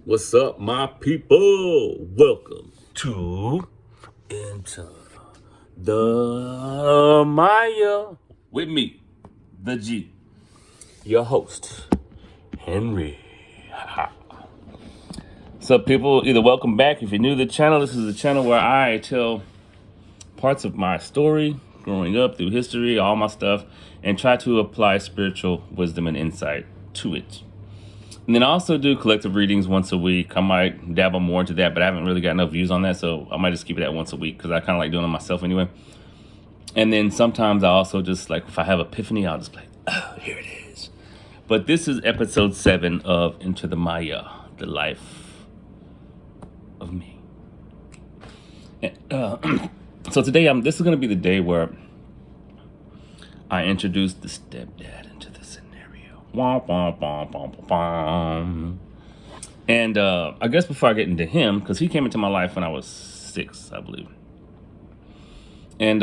What's up, my people? Welcome to Into the Maya with me, the G, your host, Henry. What's up, people? Either welcome back if you're new to the channel. This is the channel where I tell parts of my story, growing up through history, all my stuff, and try to apply spiritual wisdom and insight to it. And then I also do collective readings once a week. I might dabble more into that, but I haven't really got enough views on that, so I might just keep it at once a week because I kind of like doing it myself anyway. And then sometimes I also just, like, if I have epiphany, I'll just be like, oh, here it is. But this is episode 7 of Into the Maya, the life of me. And, so today, this is going to be the day where I introduce the stepdad into the scenario. And I guess before I get into him, because he came into my life when I was 6, I believe. And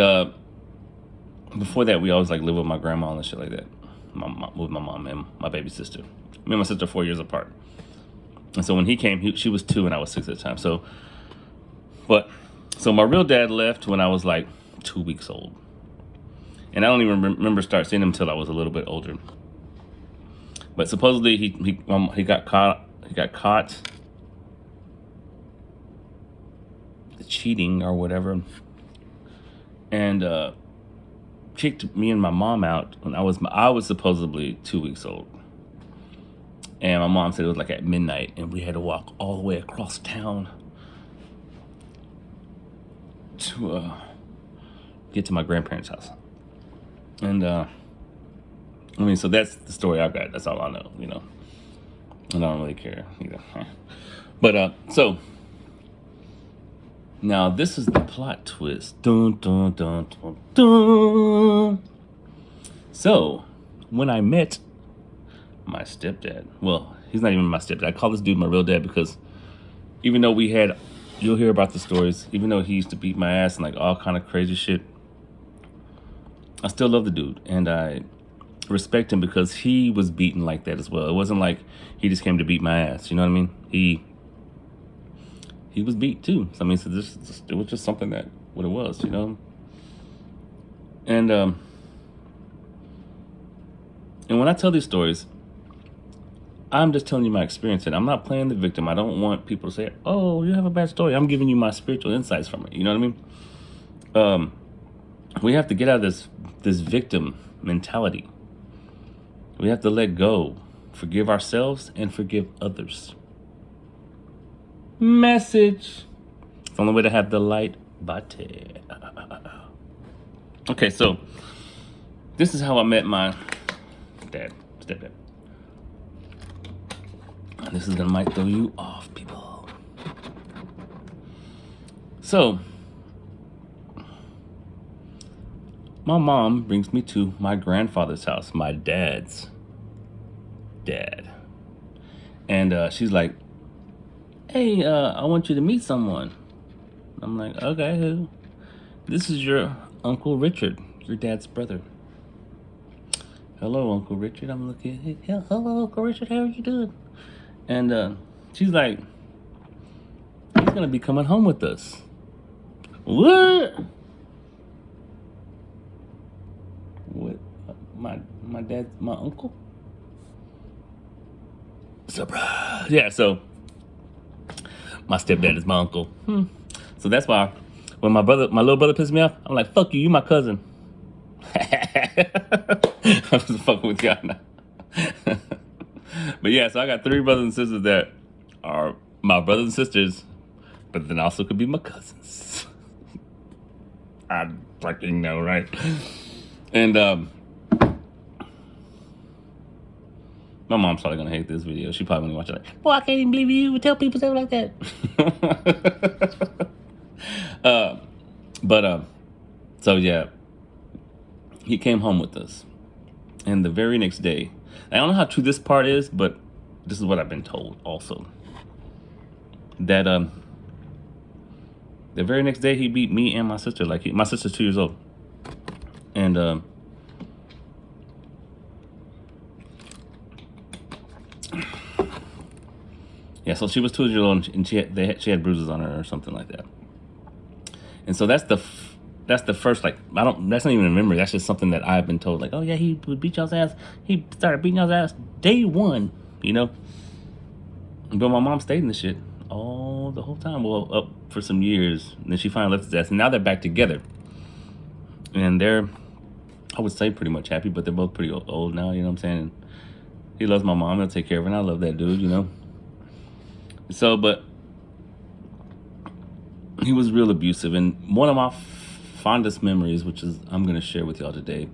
before that, we always like lived with my grandma and shit like that. With my mom and my baby sister. Me and my sister are 4 years apart. And so when he came, she was 2 and I was 6 at the time. So my real dad left when I was like 2 weeks old. And I don't even remember start seeing him until I was a little bit older. But supposedly he got caught cheating or whatever, and kicked me and my mom out when I was supposedly 2 weeks old. And my mom said it was like at midnight, and we had to walk all the way across town to get to my grandparents' house. And so that's the story I've got. That's all I know, you know. I don't really care either. But so now this is the plot twist. Dun, dun, dun, dun, dun. So when I met my stepdad, well, he's not even my stepdad. I call this dude my real dad because even though you'll hear about the stories, even though he used to beat my ass and like all kind of crazy shit, I still love the dude, and I respect him because he was beaten like that as well. It wasn't like he just came to beat my ass, you know what I mean? He was beat too. So, I mean, it was just something that what it was, you know. And when I tell these stories, I'm just telling you my experience, and I'm not playing the victim. I don't want people to say, "Oh, you have a bad story." I'm giving you my spiritual insights from it. You know what I mean? We have to get out of this victim mentality. We have to let go, forgive ourselves, and forgive others. Message. It's the only way to have the light bate. Okay, so this is how I met my stepdad. This is gonna might throw you off, people. So my mom brings me to my grandfather's house, my dad's dad. And she's like, hey, I want you to meet someone. I'm like, okay, who? This is your Uncle Richard, your dad's brother. Hello, Uncle Richard. I'm looking, hello, Uncle Richard, how are you doing? And she's like, he's going to be coming home with us. What? What? My dad's my uncle? Surprise! Yeah, so my stepdad is my uncle. So that's why when my little brother pisses me off, I'm like, fuck you, you my cousin. I was fucking with y'all now. But yeah, so I got 3 brothers and sisters that are my brothers and sisters, but then also could be my cousins. I fucking know, right? And my mom's probably gonna hate this video. She probably gonna watch it like, boy, I can't even believe you would tell people something like that. So yeah, he came home with us, and the very next day, I don't know how true this part is, but this is what I've been told also. That the very next day he beat me and my sister. Like my sister's 2 years old, and Yeah, so she was 2 years old, and she had bruises on her or something like that. And so that's the first, like, I don't, that's not even a memory. That's just something that I've been told, like, oh yeah, he would beat y'all's ass. He started beating y'all's ass day one, you know. But my mom stayed in the shit all the whole time. Well, up for some years, and then she finally left his ass, and now they're back together, and they're, I would say, pretty much happy, but they're both pretty old now. You know what I'm saying? And he loves my mom. He'll take care of her, and I love that dude. You know. So, but he was real abusive, and one of my fondest memories, which is I'm gonna share with y'all today,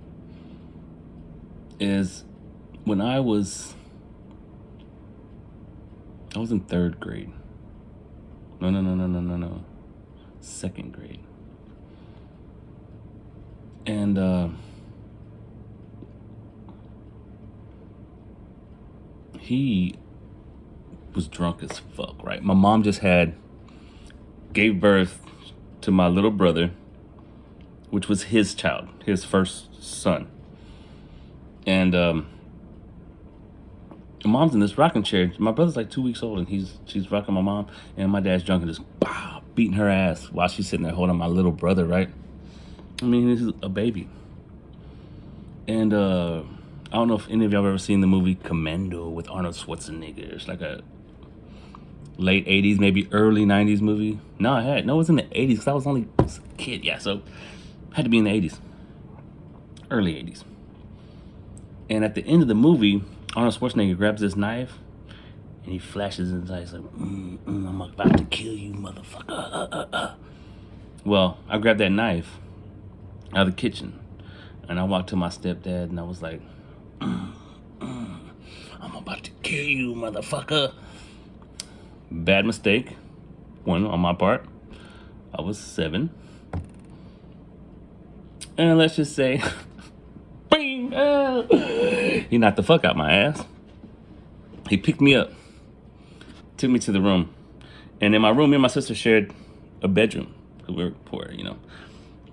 is when I was in third grade. No. Second grade. And he was drunk as fuck, right? My mom just gave birth to my little brother, which was his child, his first son. And mom's in this rocking chair. My brother's like 2 weeks old, and she's rocking my mom, and my dad's drunk and just beating her ass while she's sitting there holding my little brother, right? I mean, this is a baby. And I don't know if any of y'all have ever seen the movie Commando with Arnold Schwarzenegger. It's like a late 80s, maybe early 90s movie. No, it was in the 80s because I was only a kid. Yeah, so it had to be in the 80s. Early 80s. And at the end of the movie, Arnold Schwarzenegger grabs this knife and he flashes in his eyes like, I'm about to kill you, motherfucker. Well, I grabbed that knife out of the kitchen and I walked to my stepdad and I was like, I'm about to kill you, motherfucker. Bad mistake. One on my part. I was 7. And let's just say, bing! He knocked the fuck out my ass. He picked me up, took me to the room. And in my room, me and my sister shared a bedroom because we were poor, you know.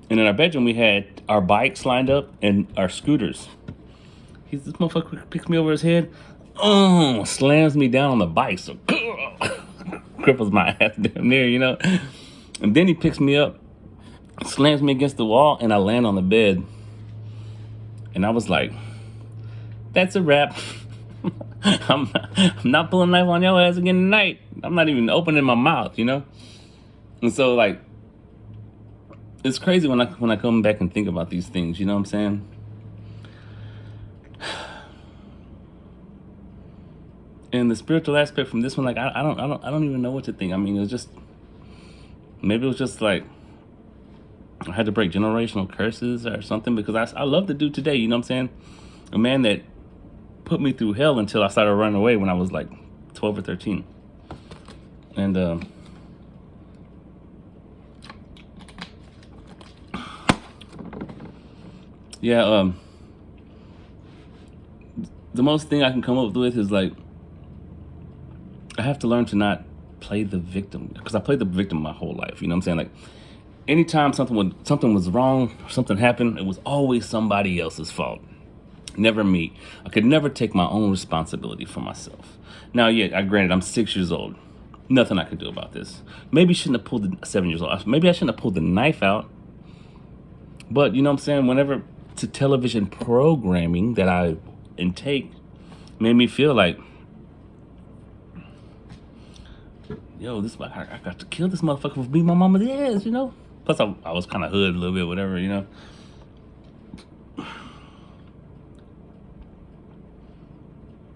And in our bedroom, we had our bikes lined up and our scooters. This motherfucker picks me over his head, slams me down on the bike, so cripples my ass damn near, you know. And then he picks me up, slams me against the wall, and I land on the bed. And I was like, that's a wrap. I'm not pulling a knife on your ass again tonight. I'm not even opening my mouth, you know. And so, like, it's crazy when I come back and think about these things, you know what I'm saying? And the spiritual aspect from this one, like, I don't even know what to think. I mean, maybe it was just like I had to break generational curses or something, because I love the dude today, you know what I'm saying? A man that put me through hell until I started running away when I was like 12 or 13. And yeah, the most thing I can come up with is like, I have to learn to not play the victim, because I played the victim my whole life. You know what I'm saying? Like, anytime something was wrong, something happened, it was always somebody else's fault, never me. I could never take my own responsibility for myself. Now, yeah, granted, I'm 6 years old. Nothing I could do about this. Maybe I shouldn't have pulled 7 years old. Maybe I shouldn't have pulled the knife out. But you know what I'm saying? Whenever to television programming that I intake made me feel like, yo, I got to kill this motherfucker for beating my mama's ass, you know? Plus, I was kind of hood a little bit, whatever, you know?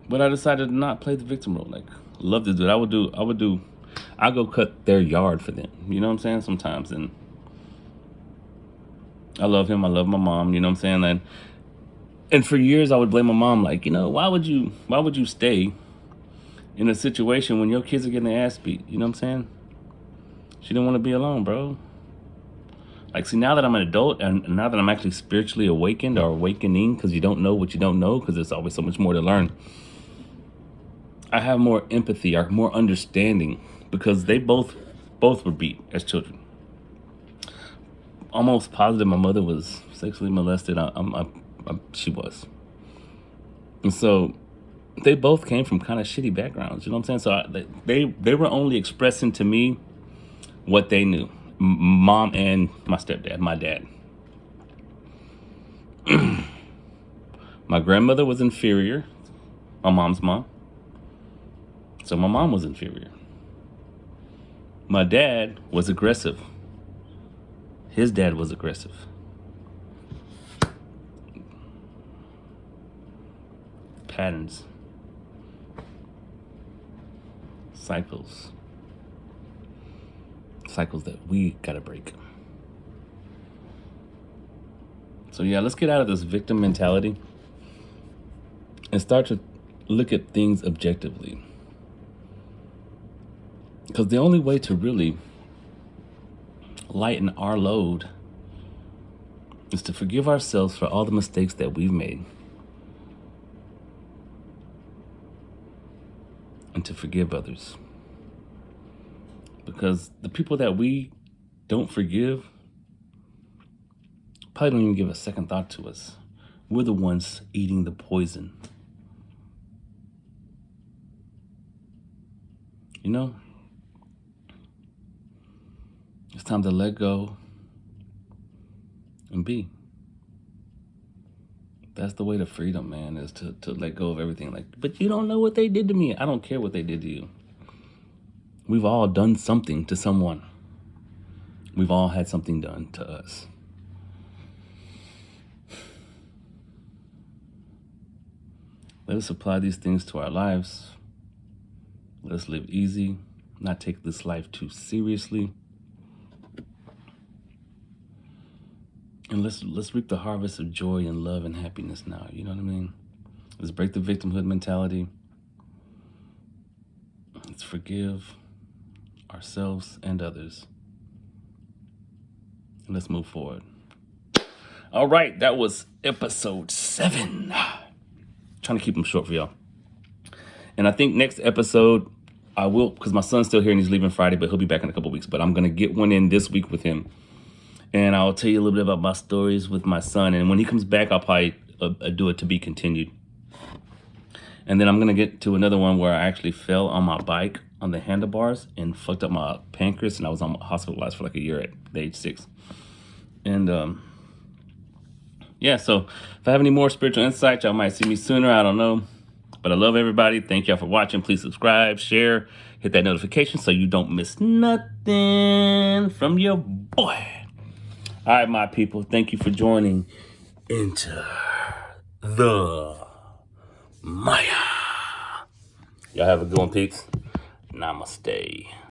But I decided to not play the victim role. Like, love this dude. I go cut their yard for them. You know what I'm saying? Sometimes. And I love him. I love my mom. You know what I'm saying? And for years, I would blame my mom. Like, you know, why would you stay in a situation when your kids are getting their ass beat? You know what I'm saying? She didn't want to be alone, bro. Like, see, now that I'm an adult and now that I'm actually spiritually awakened or awakening, because you don't know what you don't know, because there's always so much more to learn, I have more empathy or more understanding, because they both were beat as children. Almost positive my mother was sexually molested. She was. And so they both came from kind of shitty backgrounds. You know what I'm saying? So they were only expressing to me what they knew. Mom and my stepdad, my dad. My grandmother was inferior, my mom's mom. So my mom was inferior. My dad was aggressive. His dad was aggressive. Patterns. Cycles. Cycles that we gotta break. So yeah, let's get out of this victim mentality and start to look at things objectively. Because the only way to really lighten our load is to forgive ourselves for all the mistakes that we've made. And to forgive others. Because the people that we don't forgive probably don't even give a second thought to us. We're the ones eating the poison. You know? It's time to let go and be. That's the way to freedom, man, is to let go of everything. Like, but you don't know what they did to me. I don't care what they did to you. We've all done something to someone. We've all had something done to us. Let us apply these things to our lives. Let us live easy, not take this life too seriously. And let's reap the harvest of joy and love and happiness now. You know what I mean? Let's break the victimhood mentality. Let's forgive ourselves and others. And let's move forward. All right, that was episode 7. Trying to keep them short for y'all. And I think next episode, I will, because my son's still here and he's leaving Friday, but he'll be back in a couple weeks. But I'm going to get one in this week with him. And I'll tell you a little bit about my stories with my son. And when he comes back, I'll probably do it to be continued. And then I'm going to get to another one where I actually fell on my bike on the handlebars and fucked up my pancreas. And I was hospitalized for like a year at age 6. And yeah, so if I have any more spiritual insights, y'all might see me sooner. I don't know. But I love everybody. Thank y'all for watching. Please subscribe, share, hit that notification so you don't miss nothing from your boy. All right, my people, thank you for joining into the Maya. Y'all have a good one, peeps. Namaste.